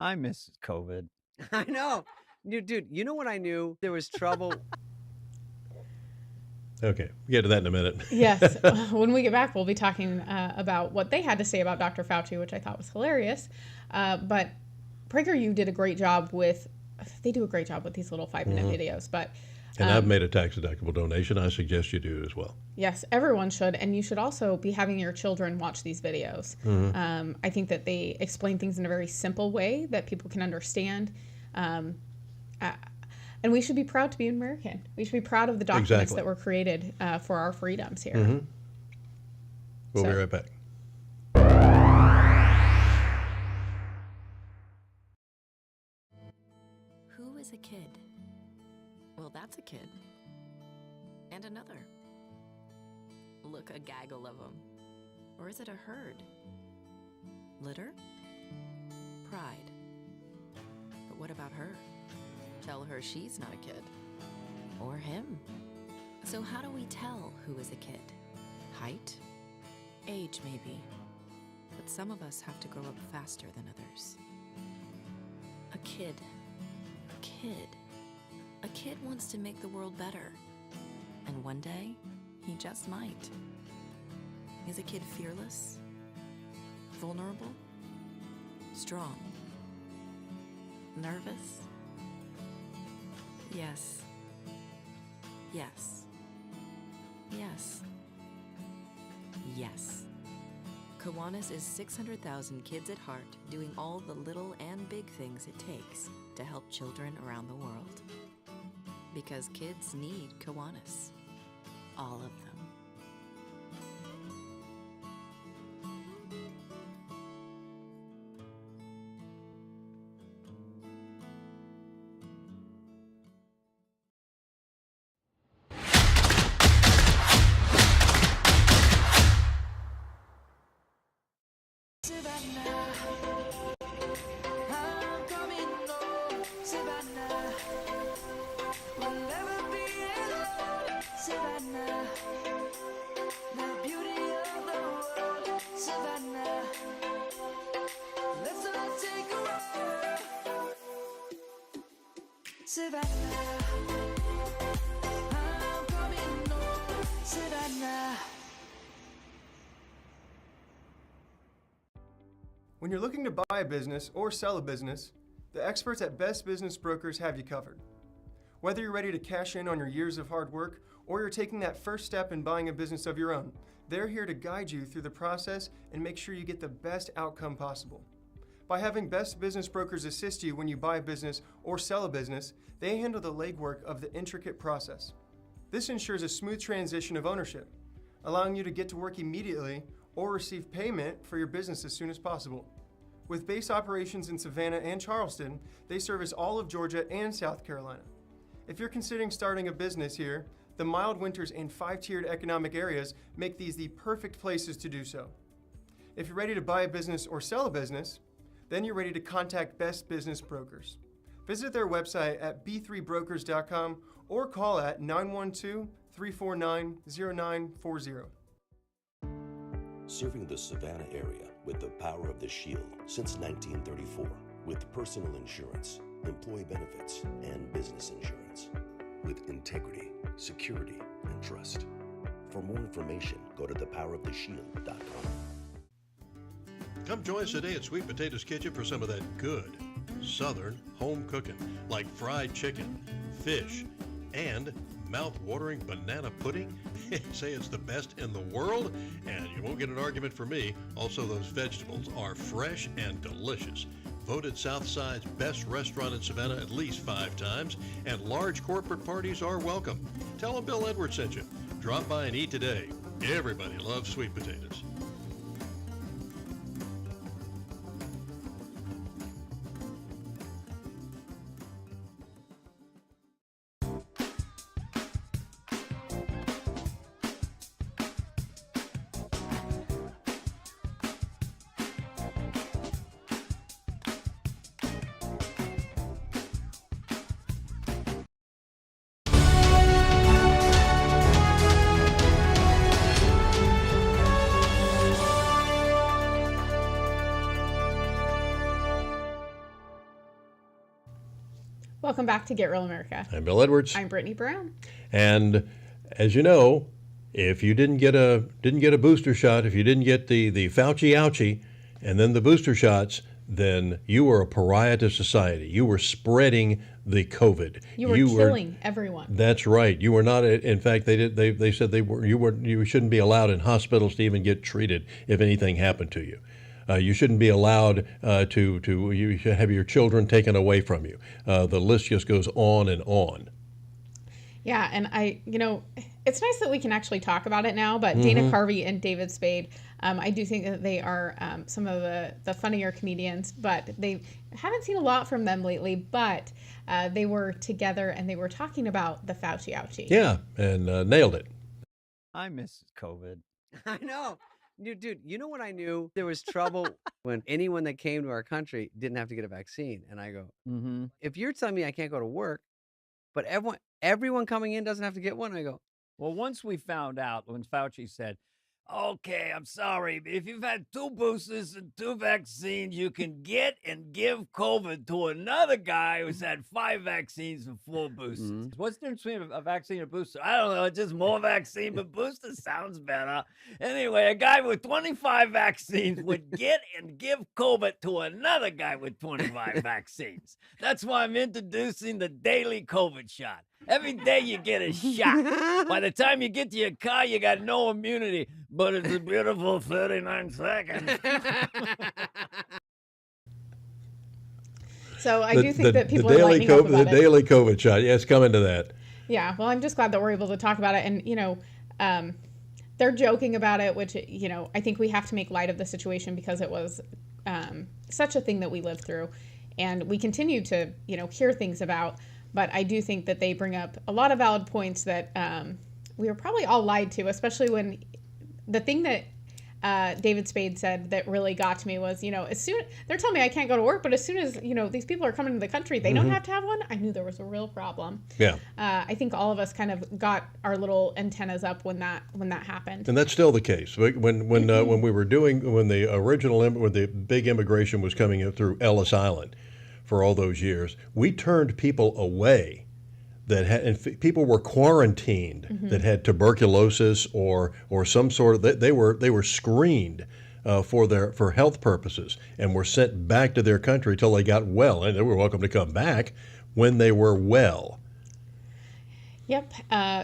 I miss COVID. I know. Dude, you know when I knew there was trouble? Okay, we'll get to that in a minute. Yes. When we get back, we'll be talking about what they had to say about Dr. Fauci, which I thought was hilarious. But PragerU did a great job with, they do a great job with these little 5-minute videos. But and I've made a tax-deductible donation. I suggest you do as well. Yes, everyone should. And you should also be having your children watch these videos. I think that they explain things in a very simple way that people can understand. And we should be proud to be American. We should be proud of the documents that were created for our freedoms here. We'll be right back. Who is a kid? Well, that's a kid. And another. Look, a gaggle of them. Or is it a herd? Litter? Pride. But what about her? Tell her she's not a kid. Or him. So how do we tell who is a kid? Height? Age, maybe. But some of us have to grow up faster than others. A kid. A kid. A kid wants to make the world better. And one day, he just might. Is a kid fearless? Vulnerable? Strong? Nervous? Yes. Yes. Yes. Yes. Kiwanis is 600,000 kids at heart doing all the little and big things it takes to help children around the world. Because kids need Kiwanis. All of them. Savannah, I'm coming home. Savannah, we'll never be alone. Savannah, the beauty of the world. Savannah, let's all take a ride. Savannah, I'm coming home. Savannah. When you're looking to buy a business or sell a business, the experts at Best Business Brokers have you covered. Whether you're ready to cash in on your years of hard work or you're taking that first step in buying a business of your own, they're here to guide you through the process and make sure you get the best outcome possible. By having Best Business Brokers assist you when you buy a business or sell a business, they handle the legwork of the intricate process. This ensures a smooth transition of ownership, allowing you to get to work immediately or receive payment for your business as soon as possible. With base operations in Savannah and Charleston, they service all of Georgia and South Carolina. If you're considering starting a business here, the mild winters and 5-tiered economic areas make these the perfect places to do so. If you're ready to buy a business or sell a business, then you're ready to contact Best Business Brokers. Visit their website at b3brokers.com or call at 912-349-0940. Serving the Savannah area with the power of the Shield since 1934, with personal insurance, employee benefits, and business insurance, with integrity, security, and trust. For more information, go to thepoweroftheshield.com. Come join us today at Sweet Potato's Kitchen for some of that good Southern home cooking, like fried chicken, fish, and mouth-watering banana pudding. Say it's the best in the world, and you won't get an argument from me. Also, those vegetables are fresh and delicious. Voted Southside's best restaurant in Savannah at least 5 times, and large corporate parties are welcome. Tell them Bill Edwards sent you. Drop by and eat today. Everybody loves sweet potatoes. Welcome back to Get Real America. I'm Bill Edwards. I'm Brittany Brown. And as you know, if you didn't get a booster shot, if you didn't get the Fauci ouchie and then the booster shots, then you were a pariah to society. You were spreading the COVID. You were killing everyone. That's right. You were not. In fact, they said you shouldn't be allowed in hospitals to even get treated if anything happened to you. You shouldn't be allowed you should have your children taken away from you. The list just goes on and on. Yeah, and it's nice that we can actually talk about it now, but Dana Carvey and David Spade, I do think that they are some of the funnier comedians, but they haven't seen a lot from them lately, but they were together and they were talking about the Fauci ouchie. Yeah, and nailed it. I miss COVID. I know. Dude, you know what I knew? There was trouble when anyone that came to our country didn't have to get a vaccine. And I go, if you're telling me I can't go to work, but everyone coming in doesn't have to get one, I go, well, once we found out when Fauci said, okay, I'm sorry, but if you've had 2 boosters and 2 vaccines, you can get and give COVID to another guy who's had 5 vaccines and 4 boosters. What's the difference between a vaccine and a booster? I don't know. It's just more vaccine, but booster sounds better. Anyway, a guy with 25 vaccines would get and give COVID to another guy with 25 vaccines. That's why I'm introducing the daily COVID shot. Every day you get a shot. By the time you get to your car, you got no immunity. But it's a beautiful 39 seconds. So I do think that people are lightening up about the daily COVID shot. Yes, come into that. Yeah, well, I'm just glad that we're able to talk about it. And, they're joking about it, which, I think we have to make light of the situation because it was such a thing that we lived through. And we continue to, hear things about. But I do think that they bring up a lot of valid points that we were probably all lied to, especially when the thing that David Spade said that really got to me was, as soon they're telling me I can't go to work, but as soon as, these people are coming to the country, they don't have to have one. I knew there was a real problem. Yeah. I think all of us kind of got our little antennas up when that happened. And that's still the case. When we were when the big immigration was coming through Ellis Island for all those years, we turned people away and people were quarantined that had tuberculosis or some sort of they were screened for health purposes and were sent back to their country till they got well, and they were welcome to come back when they were well. Yep.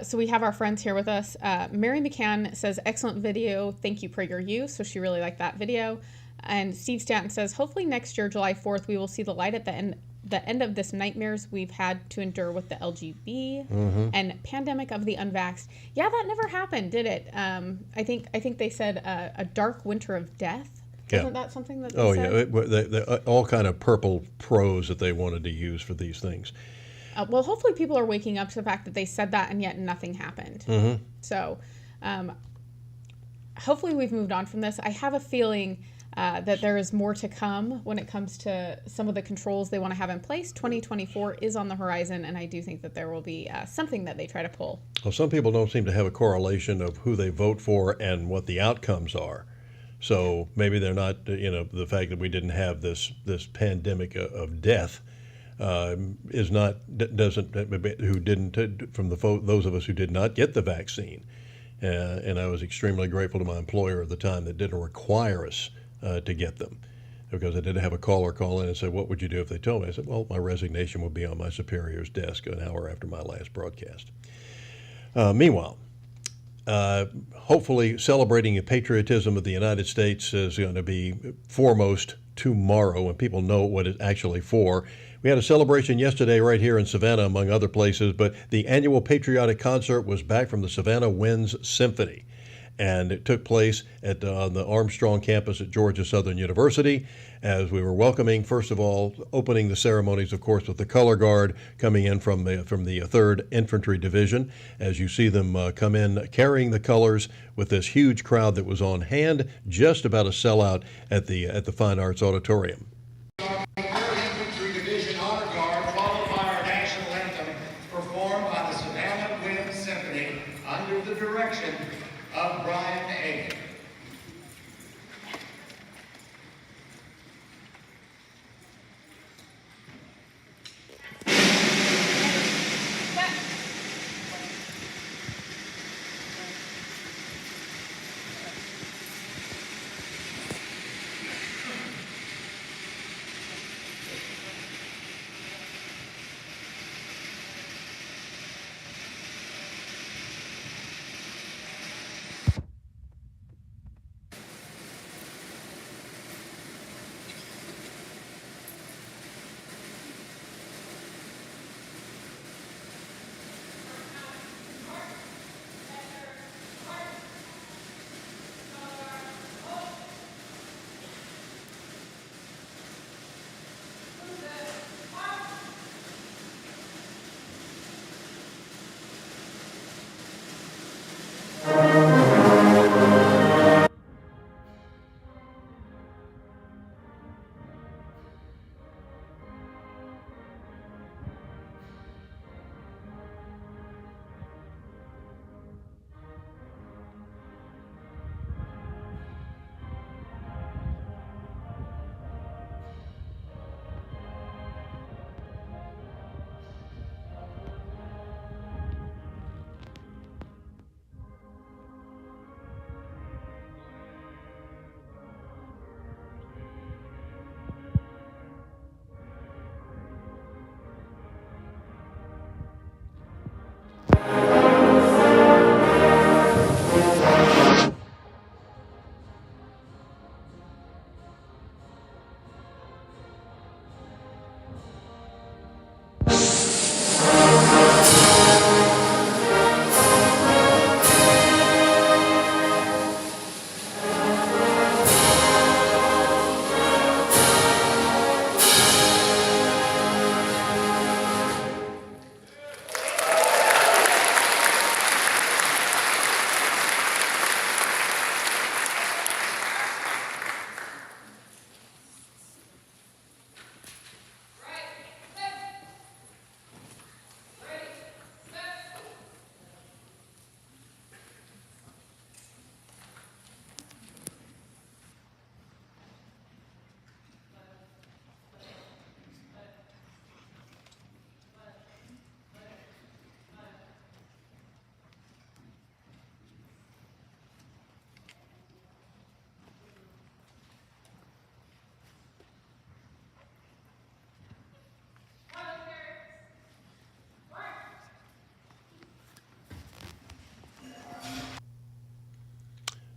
So we have our friends here with us. Mary McCann says, excellent video. Thank you, PragerU. So she really liked that video. And Steve Stanton says, hopefully next year, July 4th, we will see the light at the end of this nightmares we've had to endure with the LGB and pandemic of the unvaxxed. Yeah, that never happened, did it? I think they said a dark winter of death. Wasn't that something that they said? They all kind of purple prose that they wanted to use for these things. Well, hopefully people are waking up to the fact that they said that and yet nothing happened. So hopefully we've moved on from this. I have a feeling that there is more to come when it comes to some of the controls they want to have in place. 2024 is on the horizon, and I do think that there will be something that they try to pull. Well, some people don't seem to have a correlation of who they vote for and what the outcomes are. So maybe they're not, the fact that we didn't have this pandemic of death those of us who did not get the vaccine. And I was extremely grateful to my employer at the time that didn't require us to get them, because I did have a caller call in and said, what would you do if they told me? I said, well, my resignation would be on my superior's desk an hour after my last broadcast. Meanwhile, hopefully celebrating the patriotism of the United States is going to be foremost tomorrow, and people know what it's actually for. We had a celebration yesterday right here in Savannah, among other places, but the annual patriotic concert was back from the Savannah Winds Symphony. And it took place at on the Armstrong campus at Georgia Southern University, as we were welcoming, first of all, opening the ceremonies, of course, with the color guard coming in from the 3rd Infantry Division, as you see them come in carrying the colors with this huge crowd that was on hand, just about a sellout at the Fine Arts Auditorium. Infantry Division Honor Guard, followed by our national anthem, performed by the Savannah Wind Symphony under the direction of Brian Aiken.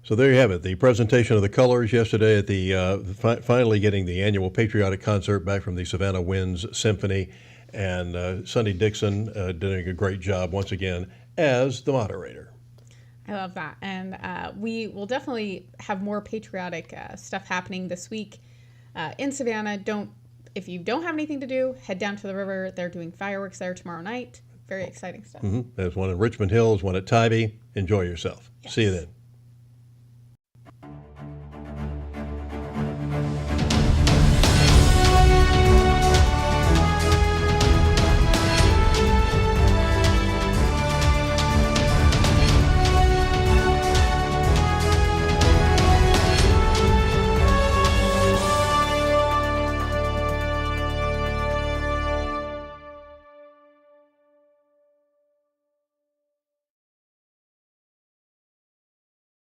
So there you have it, the presentation of the colors yesterday at the finally getting the annual patriotic concert back from the Savannah Winds Symphony, and Sunny Dixon doing a great job once again as the moderator. I love that, and we will definitely have more patriotic stuff happening this week in Savannah. If you don't have anything to do, head down to the river. They're doing fireworks there tomorrow night. Very exciting stuff. There's one in Richmond Hills, one at Tybee. Enjoy yourself. Yes. See you then.